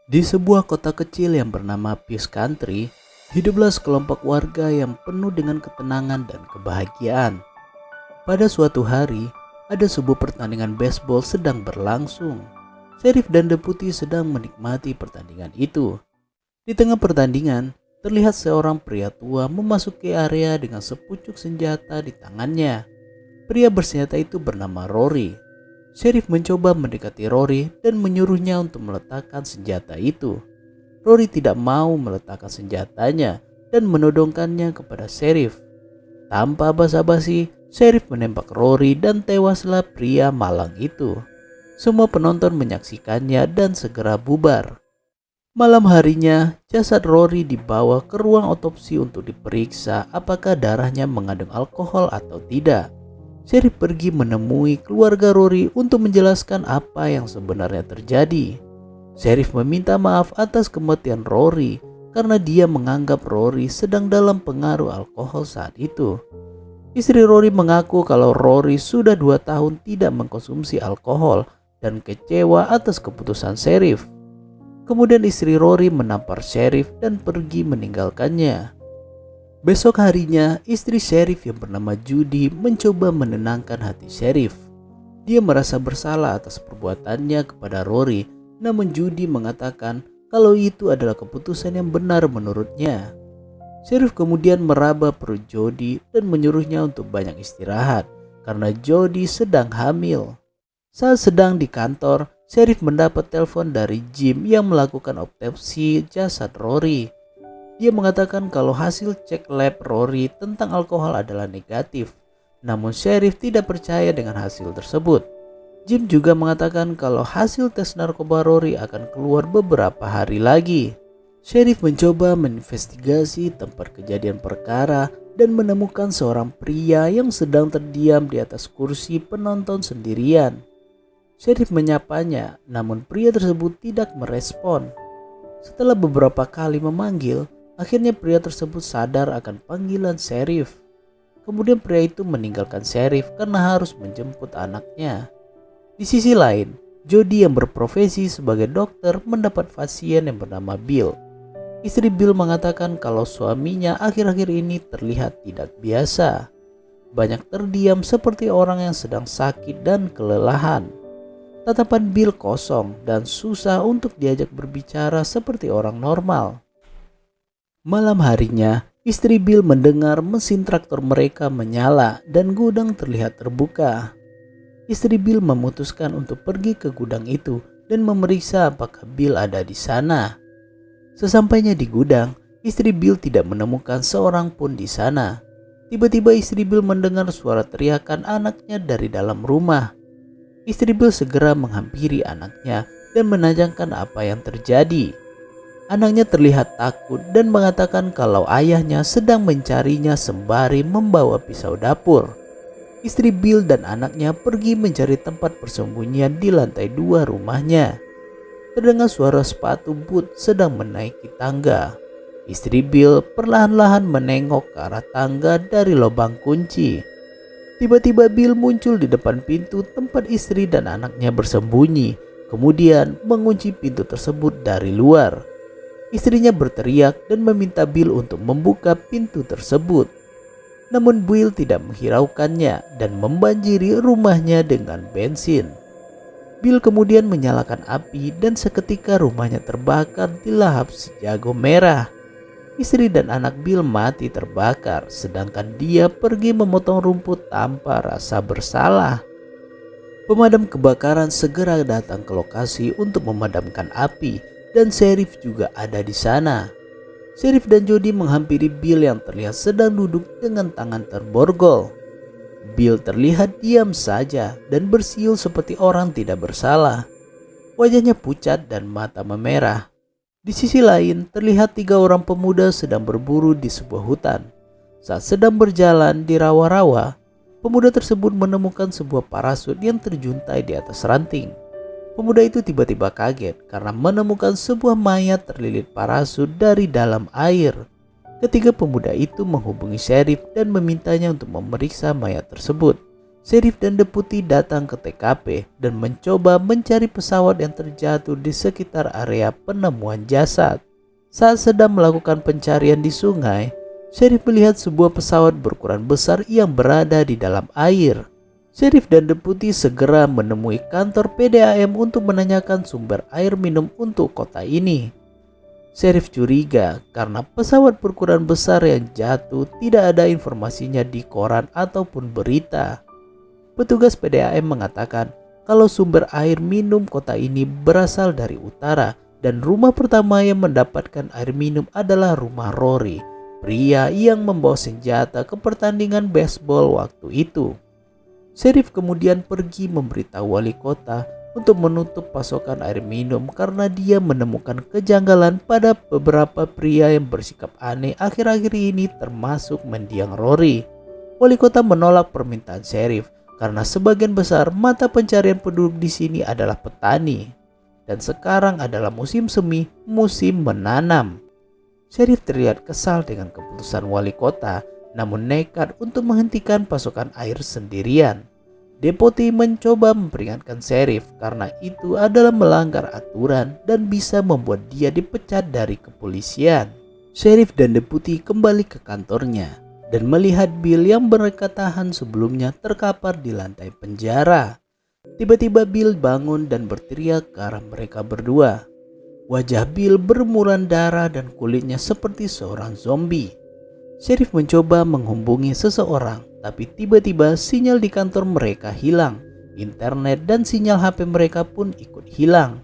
Di sebuah kota kecil yang bernama Peace Country, hiduplah sekelompok warga yang penuh dengan ketenangan dan kebahagiaan. Pada suatu hari, ada sebuah pertandingan baseball sedang berlangsung. Sheriff dan deputi sedang menikmati pertandingan itu. Di tengah pertandingan, terlihat seorang pria tua memasuki area dengan sepucuk senjata di tangannya. Pria bersenjata itu bernama Rory. Sheriff mencoba mendekati Rory dan menyuruhnya untuk meletakkan senjata itu. Rory tidak mau meletakkan senjatanya dan menodongkannya kepada Sheriff. Tanpa basa-basi, Sheriff menembak Rory dan tewaslah pria malang itu. Semua penonton menyaksikannya dan segera bubar. Malam harinya, jasad Rory dibawa ke ruang otopsi untuk diperiksa apakah darahnya mengandung alkohol atau tidak. Sheriff pergi menemui keluarga Rory untuk menjelaskan apa yang sebenarnya terjadi. Sheriff meminta maaf atas kematian Rory karena dia menganggap Rory sedang dalam pengaruh alkohol saat itu. Istri Rory mengaku kalau Rory sudah 2 tahun tidak mengkonsumsi alkohol dan kecewa atas keputusan Sheriff. Kemudian istri Rory menampar Sheriff dan pergi meninggalkannya. Besok harinya, istri Sheriff yang bernama Judy mencoba menenangkan hati Sheriff. Dia merasa bersalah atas perbuatannya kepada Rory, namun Judy mengatakan kalau itu adalah keputusan yang benar menurutnya. Sheriff kemudian meraba perut Jody dan menyuruhnya untuk banyak istirahat karena Jody sedang hamil. Saat sedang di kantor, Sheriff mendapat telepon dari Jim yang melakukan otopsi jasad Rory. Dia mengatakan kalau hasil cek lab Rory tentang alkohol adalah negatif. Namun Sheriff tidak percaya dengan hasil tersebut. Jim juga mengatakan kalau hasil tes narkoba Rory akan keluar beberapa hari lagi. Sheriff mencoba menginvestigasi tempat kejadian perkara dan menemukan seorang pria yang sedang terdiam di atas kursi penonton sendirian. Sheriff menyapanya, namun pria tersebut tidak merespon. Setelah beberapa kali memanggil, akhirnya pria tersebut sadar akan panggilan Sheriff. Kemudian pria itu meninggalkan Sheriff karena harus menjemput anaknya. Di sisi lain, Jody yang berprofesi sebagai dokter mendapat pasien yang bernama Bill. Istri Bill mengatakan kalau suaminya akhir-akhir ini terlihat tidak biasa. Banyak terdiam seperti orang yang sedang sakit dan kelelahan. Tatapan Bill kosong dan susah untuk diajak berbicara seperti orang normal. Malam harinya, istri Bill mendengar mesin traktor mereka menyala dan gudang terlihat terbuka. Istri Bill memutuskan untuk pergi ke gudang itu dan memeriksa apakah Bill ada di sana. Sesampainya di gudang, istri Bill tidak menemukan seorang pun di sana. Tiba-tiba istri Bill mendengar suara teriakan anaknya dari dalam rumah. Istri Bill segera menghampiri anaknya dan menanyakan apa yang terjadi. Anaknya terlihat takut dan mengatakan kalau ayahnya sedang mencarinya sembari membawa pisau dapur. Istri Bill dan anaknya pergi mencari tempat persembunyian di lantai 2 rumahnya. Terdengar suara sepatu boot sedang menaiki tangga. Istri Bill perlahan-lahan menengok ke arah tangga dari lubang kunci. Tiba-tiba Bill muncul di depan pintu tempat istri dan anaknya bersembunyi, kemudian mengunci pintu tersebut dari luar. Istrinya berteriak dan meminta Bill untuk membuka pintu tersebut. Namun Bill tidak menghiraukannya dan membanjiri rumahnya dengan bensin. Bill kemudian menyalakan api dan seketika rumahnya terbakar di lahap si jago merah. Istri dan anak Bill mati terbakar, sedangkan dia pergi memotong rumput tanpa rasa bersalah. Pemadam kebakaran segera datang ke lokasi untuk memadamkan api dan Sheriff juga ada di sana. Sheriff dan Jody menghampiri Bill yang terlihat sedang duduk dengan tangan terborgol. Bill terlihat diam saja dan bersiul seperti orang tidak bersalah. Wajahnya pucat dan mata memerah. Di sisi lain, terlihat 3 orang pemuda sedang berburu di sebuah hutan. Saat sedang berjalan di rawa-rawa, pemuda tersebut menemukan sebuah parasut yang terjuntai di atas ranting. Pemuda itu tiba-tiba kaget karena menemukan sebuah mayat terlilit parasut dari dalam air. Ketiga pemuda itu menghubungi Sheriff dan memintanya untuk memeriksa mayat tersebut. Sheriff dan deputi datang ke TKP dan mencoba mencari pesawat yang terjatuh di sekitar area penemuan jasad. Saat sedang melakukan pencarian di sungai, Sheriff melihat sebuah pesawat berukuran besar yang berada di dalam air. Sheriff dan deputi segera menemui kantor PDAM untuk menanyakan sumber air minum untuk kota ini. Sheriff curiga karena pesawat berukuran besar yang jatuh tidak ada informasinya di koran ataupun berita. Petugas PDAM mengatakan kalau sumber air minum kota ini berasal dari utara dan rumah pertama yang mendapatkan air minum adalah rumah Rory, pria yang membawa senjata ke pertandingan baseball waktu itu. Sheriff kemudian pergi memberitahu wali kota untuk menutup pasokan air minum karena dia menemukan kejanggalan pada beberapa pria yang bersikap aneh akhir-akhir ini termasuk mendiang Rory. Wali kota menolak permintaan Sheriff karena sebagian besar mata pencarian penduduk di sini adalah petani dan sekarang adalah musim semi, musim menanam. Sheriff terlihat kesal dengan keputusan wali kota namun nekat untuk menghentikan pasokan air sendirian. Deputi mencoba memperingatkan Sheriff karena itu adalah melanggar aturan dan bisa membuat dia dipecat dari kepolisian. Sheriff dan deputi kembali ke kantornya dan melihat Bill yang mereka tahan sebelumnya terkapar di lantai penjara. Tiba-tiba Bill bangun dan berteriak ke arah mereka berdua. Wajah Bill berlumuran darah dan kulitnya seperti seorang zombie. Sheriff mencoba menghubungi seseorang, tapi tiba-tiba sinyal di kantor mereka hilang. Internet dan sinyal HP mereka pun ikut hilang.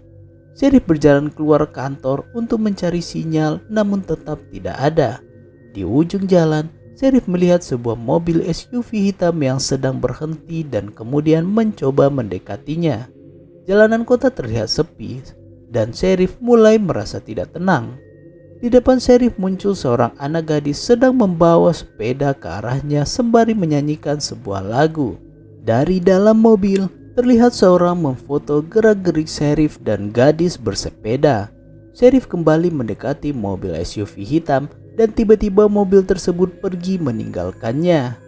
Sheriff berjalan keluar kantor untuk mencari sinyal, namun tetap tidak ada. Di ujung jalan, Sheriff melihat sebuah mobil SUV hitam yang sedang berhenti dan kemudian mencoba mendekatinya. Jalanan kota terlihat sepi dan Sheriff mulai merasa tidak tenang. Di depan Sheriff muncul seorang anak gadis sedang membawa sepeda ke arahnya sembari menyanyikan sebuah lagu. Dari dalam mobil, terlihat seorang memfoto gerak-gerik Sheriff dan gadis bersepeda. Sheriff kembali mendekati mobil SUV hitam dan tiba-tiba mobil tersebut pergi meninggalkannya.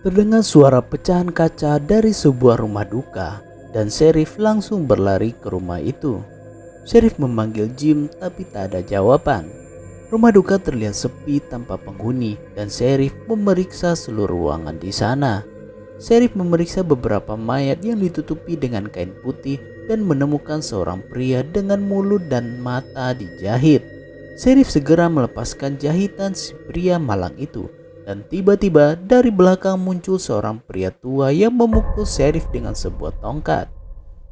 Terdengar suara pecahan kaca dari sebuah rumah duka dan Sheriff langsung berlari ke rumah itu. Sheriff memanggil Jim tapi tak ada jawaban. Rumah duka terlihat sepi tanpa penghuni dan Sheriff memeriksa seluruh ruangan di sana. Sheriff memeriksa beberapa mayat yang ditutupi dengan kain putih dan menemukan seorang pria dengan mulut dan mata dijahit. Sheriff segera melepaskan jahitan si pria malang itu dan tiba-tiba dari belakang muncul seorang pria tua yang memukul Sheriff dengan sebuah tongkat.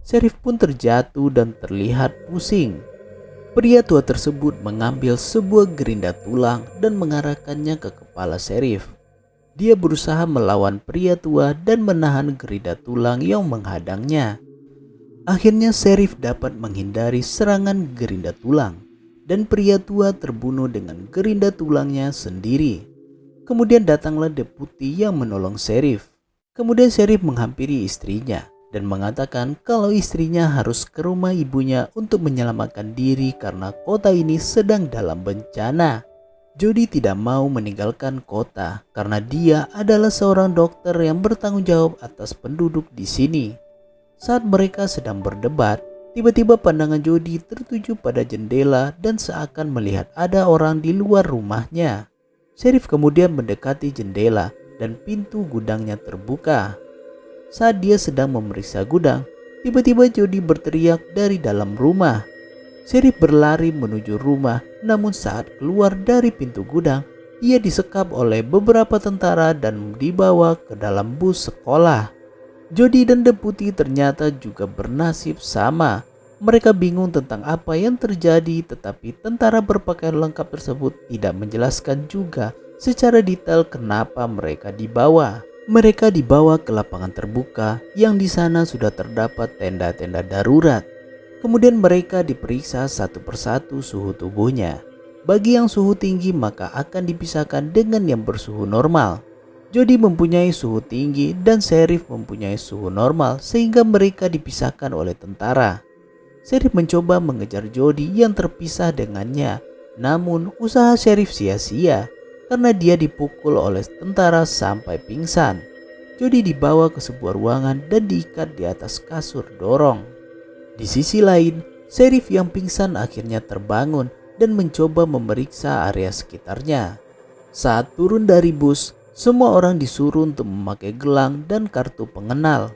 Sheriff pun terjatuh dan terlihat pusing. Pria tua tersebut mengambil sebuah gerinda tulang dan mengarahkannya ke kepala Sheriff. Dia berusaha melawan pria tua dan menahan gerinda tulang yang menghadangnya. Akhirnya Sheriff dapat menghindari serangan gerinda tulang dan pria tua terbunuh dengan gerinda tulangnya sendiri. Kemudian datanglah deputi yang menolong Sheriff. Kemudian Sheriff menghampiri istrinya dan mengatakan kalau istrinya harus ke rumah ibunya untuk menyelamatkan diri karena kota ini sedang dalam bencana. Jody tidak mau meninggalkan kota karena dia adalah seorang dokter yang bertanggung jawab atas penduduk di sini. Saat mereka sedang berdebat, tiba-tiba pandangan Jody tertuju pada jendela dan seakan melihat ada orang di luar rumahnya. Sheriff kemudian mendekati jendela dan pintu gudangnya terbuka. Saat dia sedang memeriksa gudang, tiba-tiba Jody berteriak dari dalam rumah. Sheriff berlari menuju rumah, namun saat keluar dari pintu gudang, ia disekap oleh beberapa tentara dan dibawa ke dalam bus sekolah. Jody dan deputi ternyata juga bernasib sama. Mereka bingung tentang apa yang terjadi, tetapi tentara berpakaian lengkap tersebut tidak menjelaskan juga secara detail kenapa mereka dibawa. Mereka dibawa ke lapangan terbuka yang di sana sudah terdapat tenda-tenda darurat. Kemudian mereka diperiksa satu persatu suhu tubuhnya. Bagi yang suhu tinggi maka akan dipisahkan dengan yang bersuhu normal. Jody mempunyai suhu tinggi dan Sheriff mempunyai suhu normal sehingga mereka dipisahkan oleh tentara. Sheriff mencoba mengejar Jody yang terpisah dengannya. Namun usaha Sheriff sia-sia karena dia dipukul oleh tentara sampai pingsan. Jody dibawa ke sebuah ruangan dan diikat di atas kasur dorong. Di sisi lain, Sheriff yang pingsan akhirnya terbangun dan mencoba memeriksa area sekitarnya. Saat turun dari bus, semua orang disuruh untuk memakai gelang dan kartu pengenal.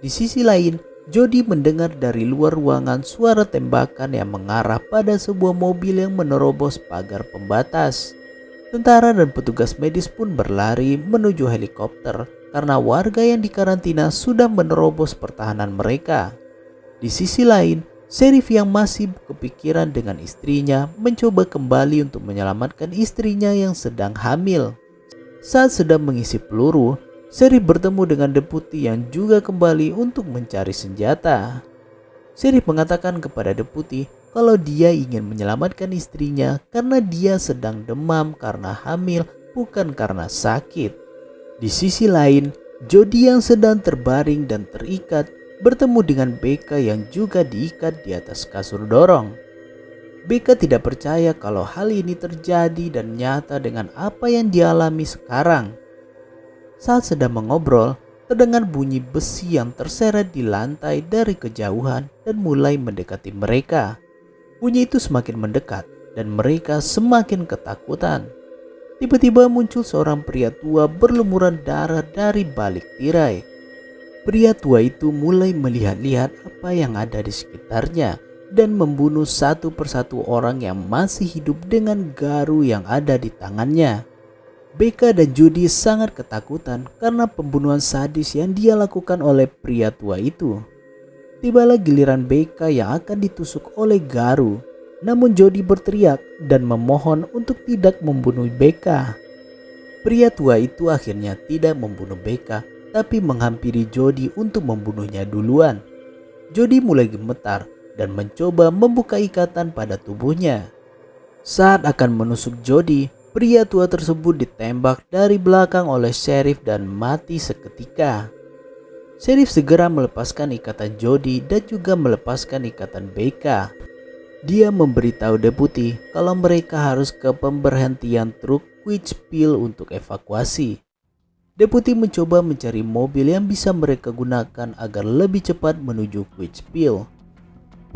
Di sisi lain, Jody mendengar dari luar ruangan suara tembakan yang mengarah pada sebuah mobil yang menerobos pagar pembatas. Tentara dan petugas medis pun berlari menuju helikopter karena warga yang dikarantina sudah menerobos pertahanan mereka. Di sisi lain, Sheriff yang masih kepikiran dengan istrinya mencoba kembali untuk menyelamatkan istrinya yang sedang hamil. Saat sedang mengisi peluru, Sheriff bertemu dengan deputi yang juga kembali untuk mencari senjata. Sheriff mengatakan kepada deputi kalau dia ingin menyelamatkan istrinya karena dia sedang demam karena hamil, bukan karena sakit. Di sisi lain, Jody yang sedang terbaring dan terikat bertemu dengan Becca yang juga diikat di atas kasur dorong. Becca tidak percaya kalau hal ini terjadi dan nyata dengan apa yang dialami sekarang. Saat sedang mengobrol, terdengar bunyi besi yang terseret di lantai dari kejauhan dan mulai mendekati mereka. Bunyi itu semakin mendekat dan mereka semakin ketakutan. Tiba-tiba muncul seorang pria tua berlumuran darah dari balik tirai. Pria tua itu mulai melihat-lihat apa yang ada di sekitarnya dan membunuh satu persatu orang yang masih hidup dengan garu yang ada di tangannya. Becca dan Jody sangat ketakutan karena pembunuhan sadis yang dia lakukan oleh pria tua itu. Tibalah giliran Becca yang akan ditusuk oleh garu, namun Jody berteriak dan memohon untuk tidak membunuh Becca. Pria tua itu akhirnya tidak membunuh Becca, tapi menghampiri Jody untuk membunuhnya duluan. Jody mulai gemetar dan mencoba membuka ikatan pada tubuhnya. Saat akan menusuk Jody, pria tua tersebut ditembak dari belakang oleh Sheriff dan mati seketika. Sheriff segera melepaskan ikatan Jody dan juga melepaskan ikatan Becca. Dia memberitahu deputi kalau mereka harus ke pemberhentian truk Quickspill untuk evakuasi. Deputi mencoba mencari mobil yang bisa mereka gunakan agar lebih cepat menuju Quickspill.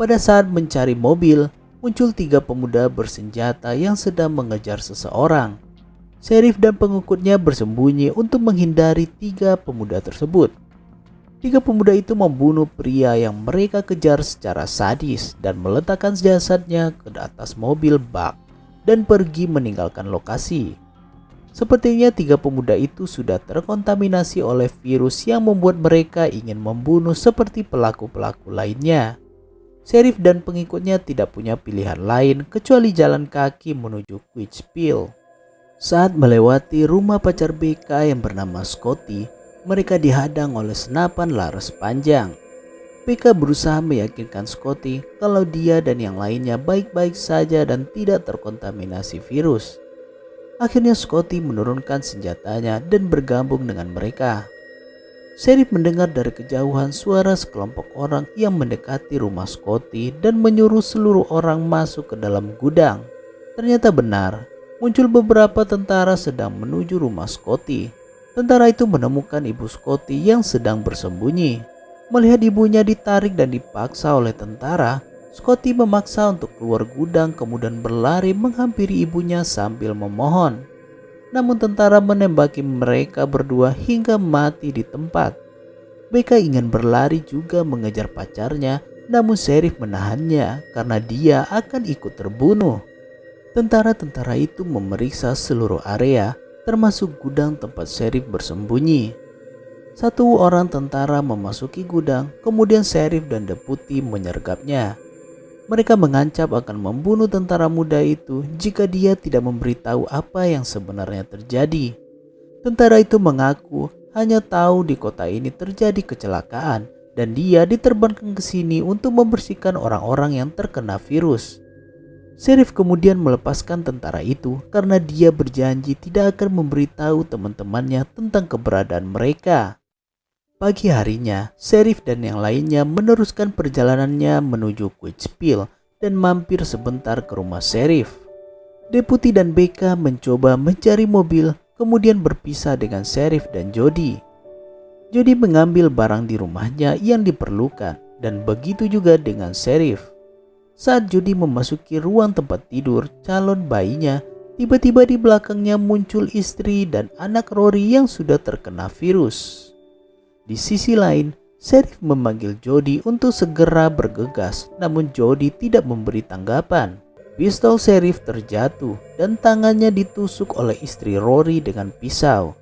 Pada saat mencari mobil, muncul 3 pemuda bersenjata yang sedang mengejar seseorang. Sheriff dan pengikutnya bersembunyi untuk menghindari 3 pemuda tersebut. 3 pemuda itu membunuh pria yang mereka kejar secara sadis dan meletakkan jasadnya ke atas mobil bak dan pergi meninggalkan lokasi. Sepertinya 3 pemuda itu sudah terkontaminasi oleh virus yang membuat mereka ingin membunuh seperti pelaku-pelaku lainnya. Sheriff dan pengikutnya tidak punya pilihan lain kecuali jalan kaki menuju Quickspill. Saat melewati rumah pacar Becca yang bernama Scotty, mereka dihadang oleh senapan laras panjang. Becca berusaha meyakinkan Scotty kalau dia dan yang lainnya baik-baik saja dan tidak terkontaminasi virus. Akhirnya Scotty menurunkan senjatanya dan bergabung dengan mereka. Sheriff mendengar dari kejauhan suara sekelompok orang yang mendekati rumah Scotty dan menyuruh seluruh orang masuk ke dalam gudang. Ternyata benar, muncul beberapa tentara sedang menuju rumah Scotty. Tentara itu menemukan ibu Scotty yang sedang bersembunyi. Melihat ibunya ditarik dan dipaksa oleh tentara, Scotty memaksa untuk keluar gudang kemudian berlari menghampiri ibunya sambil memohon. Namun tentara menembaki mereka berdua hingga mati di tempat. Becca ingin berlari juga mengejar pacarnya, namun Sheriff menahannya karena dia akan ikut terbunuh. Tentara-tentara itu memeriksa seluruh area, termasuk gudang tempat Sheriff bersembunyi. 1 orang tentara memasuki gudang, kemudian Sheriff dan deputi menyergapnya. Mereka mengancam akan membunuh tentara muda itu jika dia tidak memberitahu apa yang sebenarnya terjadi. Tentara itu mengaku hanya tahu di kota ini terjadi kecelakaan dan dia diterbangkan ke sini untuk membersihkan orang-orang yang terkena virus. Sheriff kemudian melepaskan tentara itu karena dia berjanji tidak akan memberitahu teman-temannya tentang keberadaan mereka. Pagi harinya, Sheriff dan yang lainnya meneruskan perjalanannya menuju Quickspill dan mampir sebentar ke rumah Sheriff. Deputi dan Becca mencoba mencari mobil, kemudian berpisah dengan Sheriff dan Jody. Jody mengambil barang di rumahnya yang diperlukan, dan begitu juga dengan Sheriff. Saat Jody memasuki ruang tempat tidur calon bayinya, tiba-tiba di belakangnya muncul istri dan anak Rory yang sudah terkena virus. Di sisi lain, Sheriff memanggil Jody untuk segera bergegas, namun Jody tidak memberi tanggapan. Pistol Sheriff terjatuh dan tangannya ditusuk oleh istri Rory dengan pisau.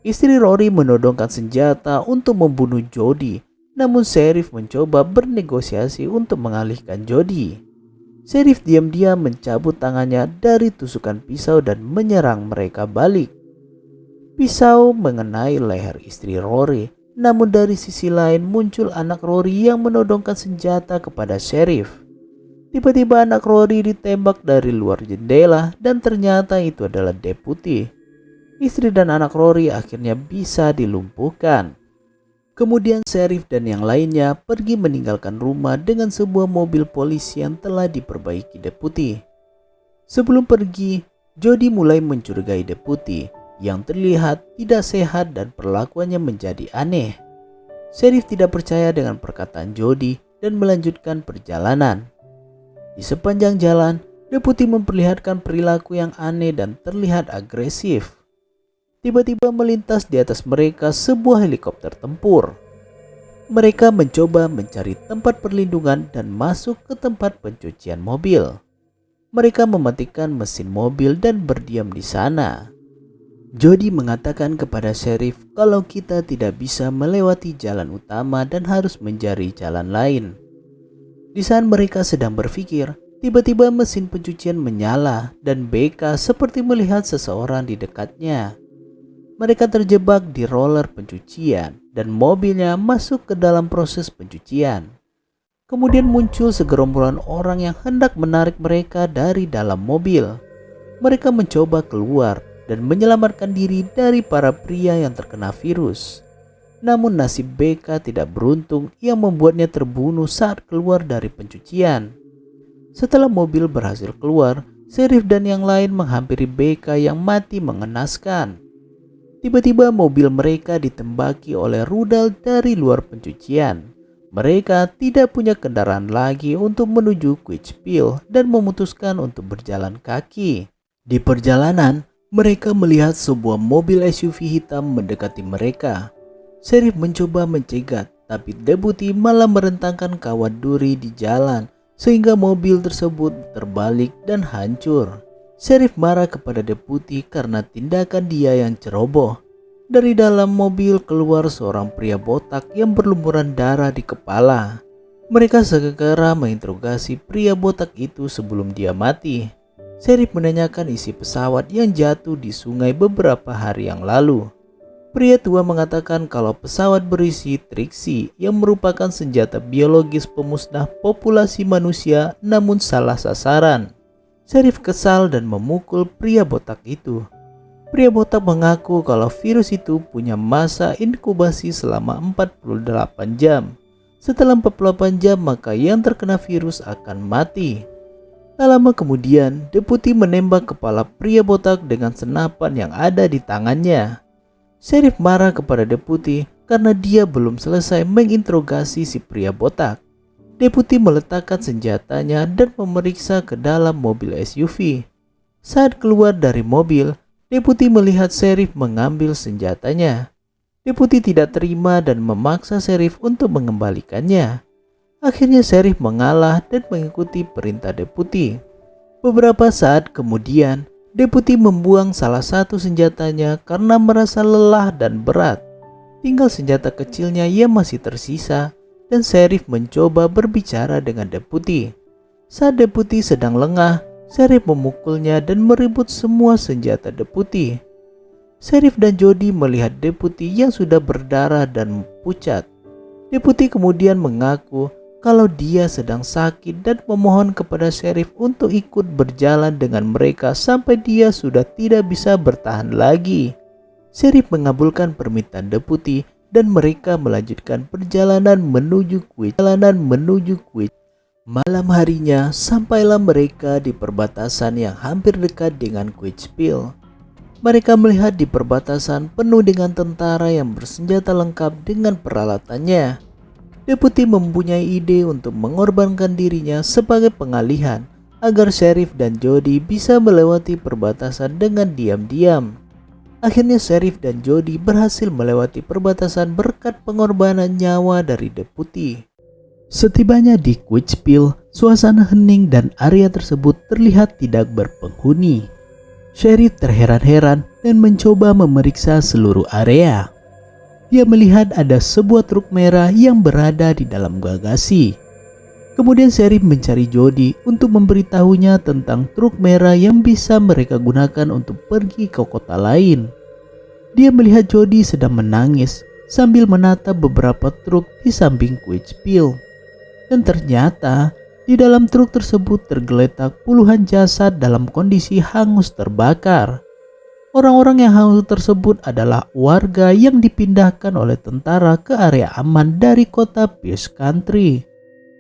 Istri Rory menodongkan senjata untuk membunuh Jody, namun Sheriff mencoba bernegosiasi untuk mengalihkan Jody. Sheriff diam-diam mencabut tangannya dari tusukan pisau dan menyerang mereka balik. Pisau mengenai leher istri Rory, namun dari sisi lain muncul anak Rory yang menodongkan senjata kepada Sheriff. Tiba-tiba anak Rory ditembak dari luar jendela dan ternyata itu adalah deputi. Istri dan anak Rory akhirnya bisa dilumpuhkan. Kemudian Sheriff dan yang lainnya pergi meninggalkan rumah dengan sebuah mobil polisi yang telah diperbaiki deputi. Sebelum pergi, Jody mulai mencurigai deputi yang terlihat tidak sehat dan perlakuannya menjadi aneh. Sheriff tidak percaya dengan perkataan Jody dan melanjutkan perjalanan. Di sepanjang jalan, deputi memperlihatkan perilaku yang aneh dan terlihat agresif. Tiba-tiba melintas di atas mereka sebuah helikopter tempur. Mereka mencoba mencari tempat perlindungan dan masuk ke tempat pencucian mobil. Mereka mematikan mesin mobil dan berdiam di sana. Jody mengatakan kepada Sheriff kalau kita tidak bisa melewati jalan utama dan harus mencari jalan lain. Di saat mereka sedang berpikir, tiba-tiba mesin pencucian menyala dan BK seperti melihat seseorang di dekatnya. Mereka terjebak di roller pencucian dan mobilnya masuk ke dalam proses pencucian. Kemudian muncul segerombolan orang yang hendak menarik mereka dari dalam mobil. Mereka mencoba keluar dan menyelamatkan diri dari para pria yang terkena virus. Namun nasib BK tidak beruntung yang membuatnya terbunuh saat keluar dari pencucian. Setelah mobil berhasil keluar, Sheriff dan yang lain menghampiri BK yang mati mengenaskan. Tiba-tiba mobil mereka ditembaki oleh rudal dari luar pencucian. Mereka tidak punya kendaraan lagi untuk menuju Quichpil dan memutuskan untuk berjalan kaki. Di perjalanan, mereka melihat sebuah mobil SUV hitam mendekati mereka. Sheriff mencoba mencegat, tapi deputi malah merentangkan kawat duri di jalan sehingga mobil tersebut terbalik dan hancur. Sheriff marah kepada deputi karena tindakan dia yang ceroboh. Dari dalam mobil keluar seorang pria botak yang berlumuran darah di kepala. Mereka segera menginterogasi pria botak itu sebelum dia mati. Sheriff menanyakan isi pesawat yang jatuh di sungai beberapa hari yang lalu. Pria tua mengatakan kalau pesawat berisi Trixie yang merupakan senjata biologis pemusnah populasi manusia namun salah sasaran. Sheriff kesal dan memukul pria botak itu. Pria botak mengaku kalau virus itu punya masa inkubasi selama 48 jam. Setelah 48 jam maka yang terkena virus akan mati. Tak lama kemudian, deputi menembak kepala pria botak dengan senapan yang ada di tangannya. Sheriff marah kepada deputi karena dia belum selesai menginterogasi si pria botak. Deputi meletakkan senjatanya dan memeriksa ke dalam mobil SUV. Saat keluar dari mobil, deputi melihat Sheriff mengambil senjatanya. Deputi tidak terima dan memaksa Sheriff untuk mengembalikannya. Akhirnya Sheriff mengalah dan mengikuti perintah deputi. Beberapa saat kemudian, deputi membuang salah satu senjatanya karena merasa lelah dan berat. Tinggal senjata kecilnya yang masih tersisa dan Sheriff mencoba berbicara dengan deputi. Saat deputi sedang lengah, Sheriff memukulnya dan merebut semua senjata deputi. Sheriff dan Jody melihat deputi yang sudah berdarah dan pucat. Deputi kemudian mengaku kalau dia sedang sakit dan memohon kepada Sheriff untuk ikut berjalan dengan mereka sampai dia sudah tidak bisa bertahan lagi. Sheriff mengabulkan permintaan deputi dan mereka melanjutkan perjalanan menuju Quichpil. Malam harinya sampailah mereka di perbatasan yang hampir dekat dengan Quichpil. Mereka melihat di perbatasan penuh dengan tentara yang bersenjata lengkap dengan peralatannya. Deputi mempunyai ide untuk mengorbankan dirinya sebagai pengalihan agar Sheriff dan Jody bisa melewati perbatasan dengan diam-diam. Akhirnya Sheriff dan Jody berhasil melewati perbatasan berkat pengorbanan nyawa dari deputi. Setibanya di Quichville, suasana hening dan area tersebut terlihat tidak berpenghuni. Sheriff terheran-heran dan mencoba memeriksa seluruh area. Dia melihat ada sebuah truk merah yang berada di dalam bagasi. Kemudian Sheriff mencari Jody untuk memberitahunya tentang truk merah yang bisa mereka gunakan untuk pergi ke kota lain. Dia melihat Jody sedang menangis sambil menatap beberapa truk di samping Quichville. Dan ternyata di dalam truk tersebut tergeletak puluhan jasad dalam kondisi hangus terbakar. Orang-orang yang hangus tersebut adalah warga yang dipindahkan oleh tentara ke area aman dari kota Peace Country.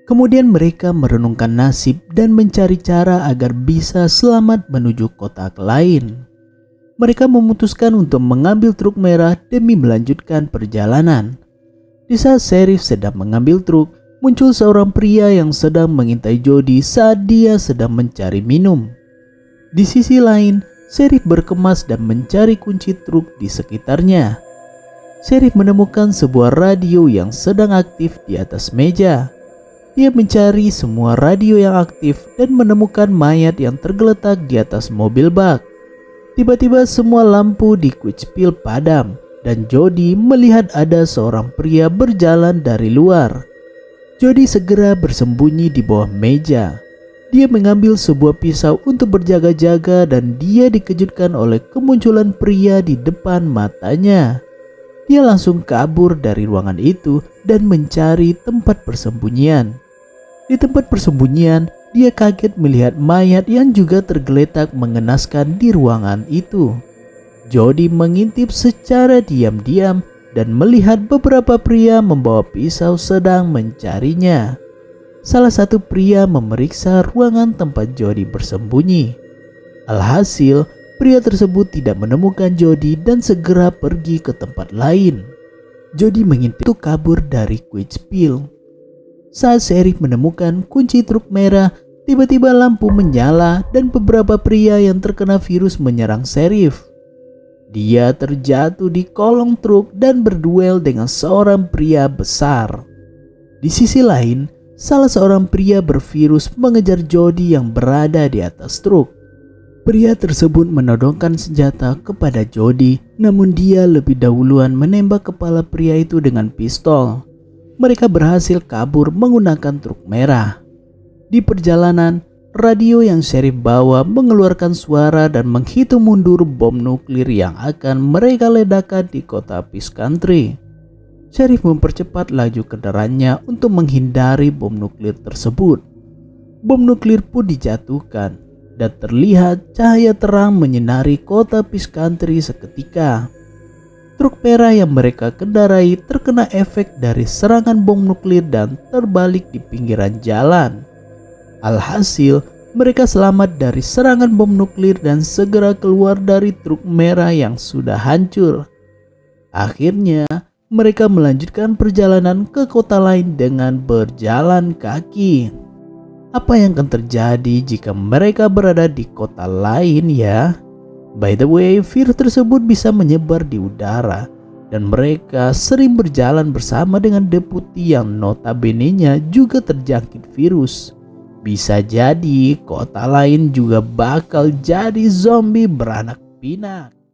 Kemudian mereka merenungkan nasib dan mencari cara agar bisa selamat menuju kota lain. Mereka memutuskan untuk mengambil truk merah demi melanjutkan perjalanan. Di saat Sheriff sedang mengambil truk, muncul seorang pria yang sedang mengintai Jody saat dia sedang mencari minum. Di sisi lain, Sheriff berkemas dan mencari kunci truk di sekitarnya. Sheriff menemukan sebuah radio yang sedang aktif di atas meja. Dia mencari semua radio yang aktif dan menemukan mayat yang tergeletak di atas mobil bak. Tiba-tiba semua lampu di Quichville padam dan Jody melihat ada seorang pria berjalan dari luar. Jody segera bersembunyi di bawah meja. Dia mengambil sebuah pisau untuk berjaga-jaga dan dia dikejutkan oleh kemunculan pria di depan matanya. Dia langsung kabur dari ruangan itu dan mencari tempat persembunyian. Di tempat persembunyian, dia kaget melihat mayat yang juga tergeletak mengenaskan di ruangan itu. Jody mengintip secara diam-diam dan melihat beberapa pria membawa pisau sedang mencarinya. Salah satu pria memeriksa ruangan tempat Jody bersembunyi. Alhasil, pria tersebut tidak menemukan Jody dan segera pergi ke tempat lain. Jody mengintip itu kabur dari Quichville. Saat Sheriff menemukan kunci truk merah, tiba-tiba lampu menyala dan beberapa pria yang terkena virus menyerang Sheriff. Dia terjatuh di kolong truk dan berduel dengan seorang pria besar. Di sisi lain, salah seorang pria bervirus mengejar Jody yang berada di atas truk. Pria tersebut menodongkan senjata kepada Jody, namun dia lebih dahuluan menembak kepala pria itu dengan pistol. Mereka berhasil kabur menggunakan truk merah. Di perjalanan, radio yang Sheriff bawa mengeluarkan suara dan menghitung mundur bom nuklir yang akan mereka ledakan di kota Peace Country. Sheriff mempercepat laju kendaraannya untuk menghindari bom nuklir tersebut. Bom nuklir pun dijatuhkan dan terlihat cahaya terang menyinari kota Peace Country seketika. Truk merah yang mereka kendarai terkena efek dari serangan bom nuklir dan terbalik di pinggiran jalan. Alhasil, mereka selamat dari serangan bom nuklir dan segera keluar dari truk merah yang sudah hancur. Akhirnya, mereka melanjutkan perjalanan ke kota lain dengan berjalan kaki. Apa yang akan terjadi jika mereka berada di kota lain ya? By the way, virus tersebut bisa menyebar di udara dan mereka sering berjalan bersama dengan deputi yang notabene-nya juga terjangkit virus. Bisa jadi kota lain juga bakal jadi zombie beranak pinak.